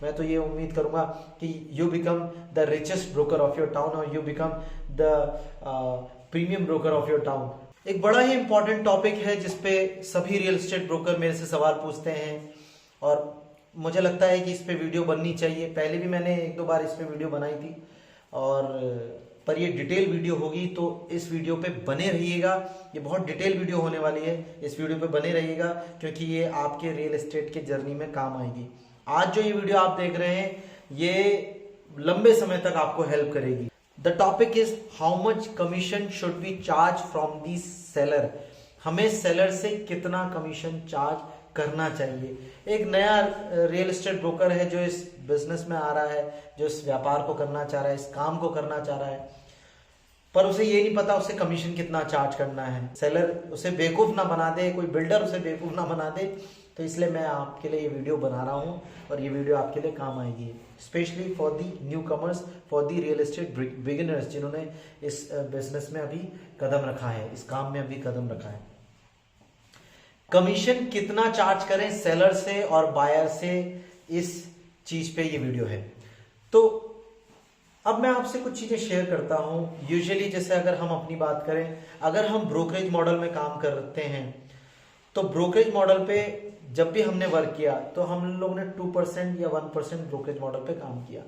मैं तो ये उम्मीद करूंगा कि you become the richest broker of your town और you become the premium broker of your town. एक बड़ा ही इंपॉर्टेंट टॉपिक है जिसपे सभी रियल एस्टेट ब्रोकर मेरे से सवाल पूछते हैं और मुझे लगता है कि इस पे वीडियो बननी चाहिए। पहले भी मैंने एक दो बार इस पे वीडियो बनाई थी और पर ये डिटेल वीडियो होगी, तो इस वीडियो पे बने रहिएगा। ये बहुत डिटेल वीडियो होने वाली है, इस वीडियो पे बने रहिएगा क्योंकि ये आपके रियल एस्टेट के जर्नी में काम आएगी। आज जो ये वीडियो आप देख रहे हैं ये लंबे समय तक आपको हेल्प करेगी। The topic is how much commission should be charge from the seller. हमें सेलर से कितना कमीशन चार्ज करना चाहिए। एक नया रियल एस्टेट ब्रोकर है जो इस बिजनेस में आ रहा है, जो इस व्यापार को करना चाह रहा है, इस काम को करना चाह रहा है, पर उसे ये नहीं पता उसे कमीशन कितना चार्ज करना है। सेलर उसे बेवकूफ ना बना दे, कोई बिल्डर उसे बेवकूफ ना बना दे। तो इसलिए मैं आपके लिए ये वीडियो बना रहा हूँ और ये वीडियो आपके लिए काम आएगी, specially for the new commerce, for the real estate beginners जिन्होंने इस बिजनेस में अभी कदम रखा है, इस काम में अभी कदम रखा है। कमीशन कितना चार्ज करें सेलर से और बायर से, इस चीज पे ये वीडियो है। तो अब मैं आपसे कुछ चीजें शेयर करता हूं। यूजुअली जैसे अगर हम अपनी बात करें, अगर हम ब्रोकरेज मॉडल में काम करते हैं तो ब्रोकरेज मॉडल पे जब भी हमने वर्क किया तो हम लोग ने 2% या 1% ब्रोकरेज मॉडल पे काम किया।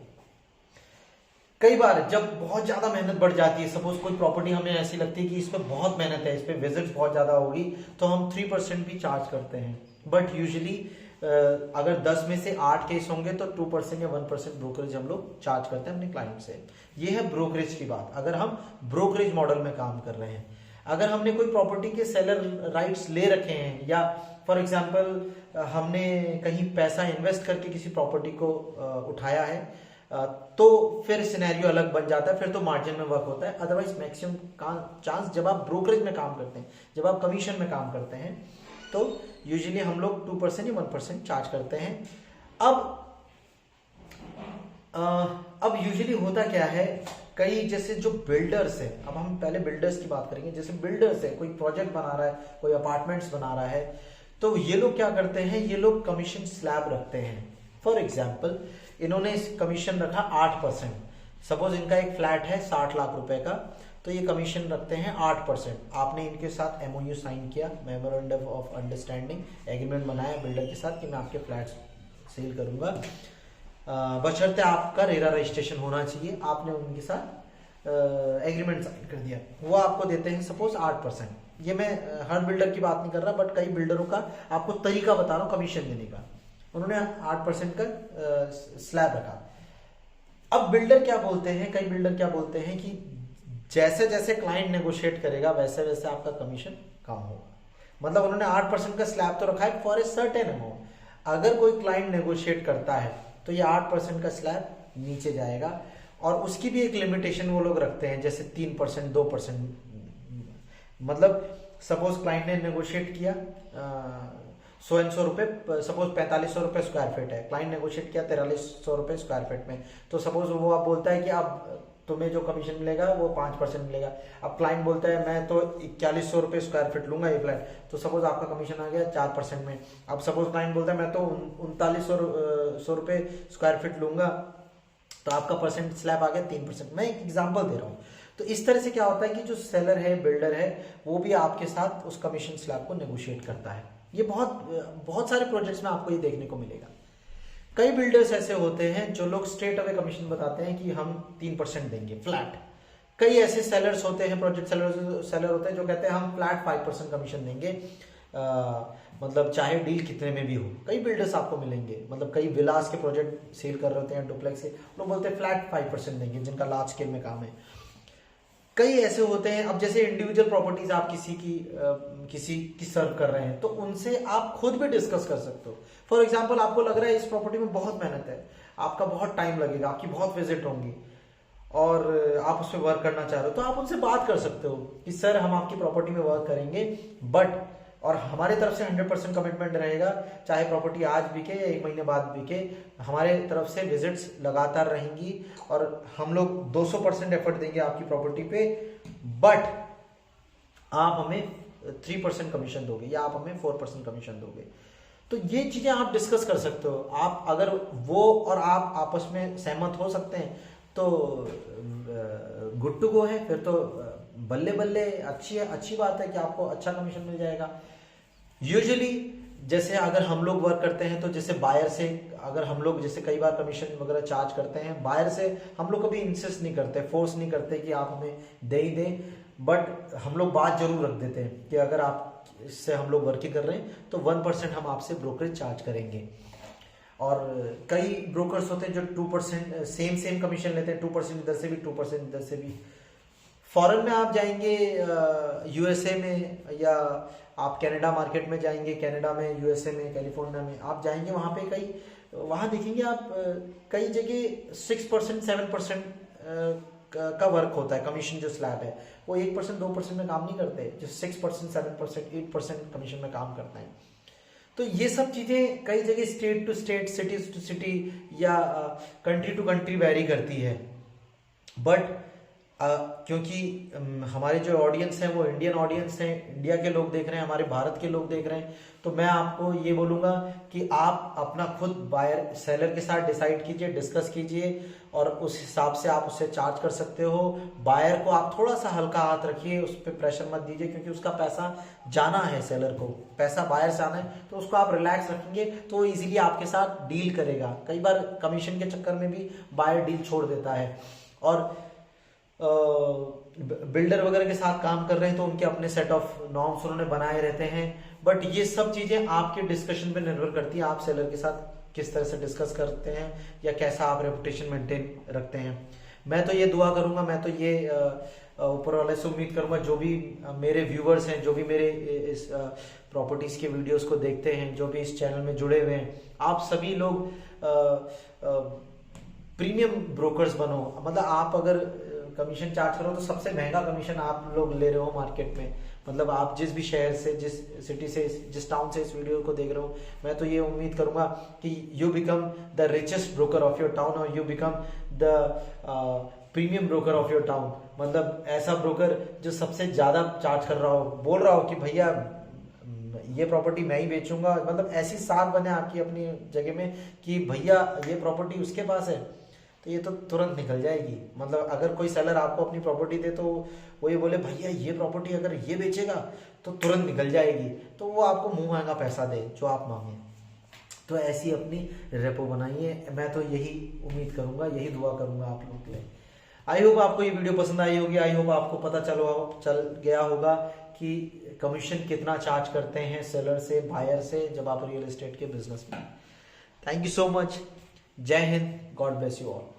कई बार जब बहुत ज्यादा मेहनत बढ़ जाती है, सपोज कोई प्रॉपर्टी हमें ऐसी लगती है कि इस पे बहुत मेहनत है, इस पे विजिट्स बहुत ज्यादा होगी, तो हम 3% भी चार्ज करते हैं। बट यूजुअली अगर 10 में से 8 केस होंगे तो 2% या 1% ब्रोकरेज हम लोग चार्ज करते हैं अपने क्लाइंट से। ये है ब्रोकरेज की बात, अगर हम ब्रोकरेज मॉडल में काम कर रहे हैं। अगर हमने कोई प्रॉपर्टी के सेलर राइट्स ले रखे हैं या फॉर एग्जांपल हमने कहीं पैसा इन्वेस्ट करके किसी प्रॉपर्टी को उठाया है, तो फिर सिनेरियो अलग बन जाता है, फिर तो मार्जिन में वर्क होता है। अदरवाइज मैक्सिमम चांस जब आप ब्रोकरेज में काम करते हैं, जब आप कमीशन में काम करते हैं, तो यूजुअली हम लोग 2% या 1% चार्ज करते हैं। अब यूजुअली होता क्या है, कई जैसे जो बिल्डर्स है, अब हम पहले बिल्डर्स की बात करेंगे। जैसे बिल्डर्स है, कोई प्रोजेक्ट बना रहा है, कोई अपार्टमेंट्स बना रहा है, तो ये लोग क्या करते हैं, ये लोग कमीशन स्लैब रखते हैं। फॉर एग्जाम्पल इन्होंने कमीशन रखा 8%। सपोज इनका एक फ्लैट है 60 लाख रुपए का, तो ये कमीशन रखते हैं 8%। आपने इनके साथ MOU साइन किया, मेमोरेंडम ऑफ अंडरस्टैंडिंग, एग्रीमेंट बनाया बिल्डर के साथ कि मैं आपके फ्लैट सेल करूंगा, बशर्ते आपका रेरा रजिस्ट्रेशन होना चाहिए। आपने उनके साथ एग्रीमेंट साइन कर दिया, वो आपको देते हैं सपोज 8%। ये मैं हर बिल्डर की बात नहीं कर रहा, बट कई बिल्डरों का आपको तरीका बता रहा हूँ कमीशन देने का। उन्होंने 8% का स्लैब रखा। अब बिल्डर क्या बोलते हैं, कई बिल्डर क्या बोलते हैं कि जैसे जैसे क्लाइंट नेगोशिएट करेगा वैसे वैसे आपका कमीशन कम होगा। मतलब उन्होंने 8% का स्लैब तो रखा है फॉर ए सर्टेन अमाउंट। अगर कोई क्लाइंट नेगोशिएट करता है तो ये 8% का स्लैब नीचे जाएगा, और उसकी भी एक लिमिटेशन वो लोग रखते हैं, जैसे 3%, 2%। मतलब सपोज क्लाइंट ने नेगोशिएट किया 100 रुपए, सपोज 4500 रुपए स्क्वायर फीट है, क्लाइंट नेगोशिएट किया 4300 रुपए स्क्वायर फीट में, तो सपोज वो आप बोलता है कि अब तुम्हें जो कमीशन मिलेगा वो 5% मिलेगा। अब क्लाइंट बोलता है मैं तो 4100 रुपए स्क्वायर फीट लूंगा ये फ्लैट, तो सपोज आपका कमीशन आ गया 4% में। अब सपोज क्लाइंट बोलता है मैं तो 3900 रुपए स्क्वायर फीट लूंगा, तो आपका परसेंट स्लैब आ गया 3%। मैं एक एग्जाम्पल दे रहा हूँ। तो इस तरह से क्या होता है कि जो सेलर है, बिल्डर है, वो भी आपके साथ उस कमीशन स्लैब को नेगोशिएट करता है। ये बहुत सारे प्रोजेक्ट्स में आपको ये देखने को मिलेगा। कई बिल्डर्स ऐसे होते हैं जो लोग स्ट्रेट अवे कमीशन बताते हैं कि हम 3% देंगे फ्लैट। कई ऐसे सेलर्स होते हैं, प्रोजेक्ट सेलर होते हैं जो कहते हैं हम फ्लैट 5% कमीशन देंगे, मतलब चाहे डील कितने में भी हो। कई बिल्डर्स आपको मिलेंगे, मतलब कई विलास के प्रोजेक्ट सेल कर रहे होते हैं, डुप्लेक्स के, लोग बोलते हैं फ्लैट 5% देंगे जिनका लार्ज स्केल में काम है। कई ऐसे होते हैं, अब जैसे इंडिविजुअल प्रॉपर्टीज आप किसी की सर्व कर रहे हैं, तो उनसे आप खुद भी डिस्कस कर सकते हो। फॉर एग्जांपल आपको लग रहा है इस प्रॉपर्टी में बहुत मेहनत है, आपका बहुत टाइम लगेगा, आपकी बहुत विजिट होंगी और आप उस पर वर्क करना चाह रहे हो, तो आप उनसे बात कर सकते हो कि सर हम आपकी प्रॉपर्टी में वर्क करेंगे, बट और हमारे तरफ से 100% कमिटमेंट रहेगा, चाहे प्रॉपर्टी आज बिके या 1 महीने बाद बिके, हमारे तरफ से विजिट्स लगातार रहेंगी और हम लोग 200% एफर्ट देंगे आपकी प्रॉपर्टी पे, बट आप हमें 3% कमीशन दोगे या आप हमें 4% कमीशन दोगे। तो ये चीजें आप डिस्कस कर सकते हो। आप अगर वो और आप आपस में सहमत हो सकते हैं तो गुड टू गो है, फिर तो बल्ले बल्ले, अच्छी बात है कि आपको अच्छा कमीशन मिल जाएगा। यूजुअली जैसे अगर हम लोग वर्क करते हैं तो जैसे बायर से अगर हम लोग जैसे कई बार कमीशन वगैरह चार्ज करते हैं, बायर से हम लोग कभी इंसिस्ट नहीं करते, फोर्स नहीं करते कि आप हमें दे ही दें, बट हम लोग बात जरूर रख देते हैं कि अगर आप इससे हम लोग वर्किंग कर रहे हैं तो 1% हम आपसे ब्रोकरेज चार्ज करेंगे। और कई ब्रोकर्स होते हैं जो 2% सेम कमीशन लेते हैं, 2% इधर से भी 2% इधर से भी। फॉरेन में आप जाएंगे, यूएसए में, या आप कनाडा मार्केट में जाएंगे, कनाडा में, यूएसए में, कैलिफोर्निया में आप जाएंगे, वहाँ पे वहाँ देखेंगे आप कई जगह 6% 7% का वर्क होता है। कमीशन जो स्लैब है वो 1% 2% में काम नहीं करते, जो 6% 7% 8% कमीशन में काम करता है। तो ये सब चीजें कई जगह state to state, city to city या कंट्री टू कंट्री वेरी करती है। बट क्योंकि हमारे जो ऑडियंस है वो इंडियन ऑडियंस है, इंडिया के लोग देख रहे हैं, हमारे भारत के लोग देख रहे हैं, तो मैं आपको ये बोलूंगा कि आप अपना खुद बायर सेलर के साथ डिसाइड कीजिए, डिस्कस कीजिए, और उस हिसाब से आप उससे चार्ज कर सकते हो। बायर को आप थोड़ा सा हल्का हाथ रखिए, उस पर प्रेशर मत दीजिए, क्योंकि उसका पैसा जाना है, सेलर को पैसा बायर से आना है, तो उसको आप रिलैक्स रखेंगे तो इजीली आपके साथ डील करेगा। कई बार कमीशन के चक्कर में भी बायर डील छोड़ देता है। और बिल्डर वगैरह के साथ काम कर रहे हैं तो उनके अपने सेट ऑफ नॉर्म्स उन्होंने बनाए रहते हैं। बट ये सब चीजें आपके डिस्कशन पे निर्भर करती है, आप सेलर के साथ किस तरह से डिस्कस करते हैं या कैसा आप रेपुटेशन मेंटेन रखते हैं। मैं तो ये दुआ करूंगा, मैं तो ये ऊपर वाले से उम्मीद करूंगा, जो भी मेरे व्यूवर्स हैं, जो भी मेरे इस प्रॉपर्टीज के वीडियोस को देखते हैं, जो भी इस चैनल में जुड़े हुए हैं, आप सभी लोग प्रीमियम ब्रोकर्स बनो। मतलब आप अगर कमीशन चार्ज करो तो सबसे महंगा कमीशन आप लोग ले रहे हो मार्केट में। मतलब आप जिस भी शहर से, जिस सिटी से, जिस टाउन से इस वीडियो को देख रहे हो, मैं तो ये उम्मीद करूंगा कि you become the richest broker of your town, और you become the premium broker of your town. मतलब ऐसा ब्रोकर जो सबसे ज्यादा चार्ज कर रहा हो, बोल रहा हो कि भैया ये प्रॉपर्टी मैं ही बेचूंगा। मतलब ऐसी साख बने आपकी अपनी जगह में कि भैया ये प्रॉपर्टी उसके पास है, तो ये तो तुरंत निकल जाएगी। मतलब अगर कोई सेलर आपको अपनी प्रॉपर्टी दे तो वो ये बोले भैया ये प्रॉपर्टी अगर ये बेचेगा तो तुरंत निकल जाएगी, तो वो आपको मुंह महंगा पैसा दे जो आप मांगे। तो ऐसी अपनी रेपो बनाइए, मैं तो यही उम्मीद करूंगा, यही दुआ करूंगा आप लोगों के लिए। आई होप आपको ये वीडियो पसंद आई होगी, आई होप आपको पता चल गया होगा कि कमीशन कितना चार्ज करते हैं सेलर से, बायर से, जब आप रियल एस्टेट के बिजनेस में। थैंक यू सो मच, जय Hind, God bless you all.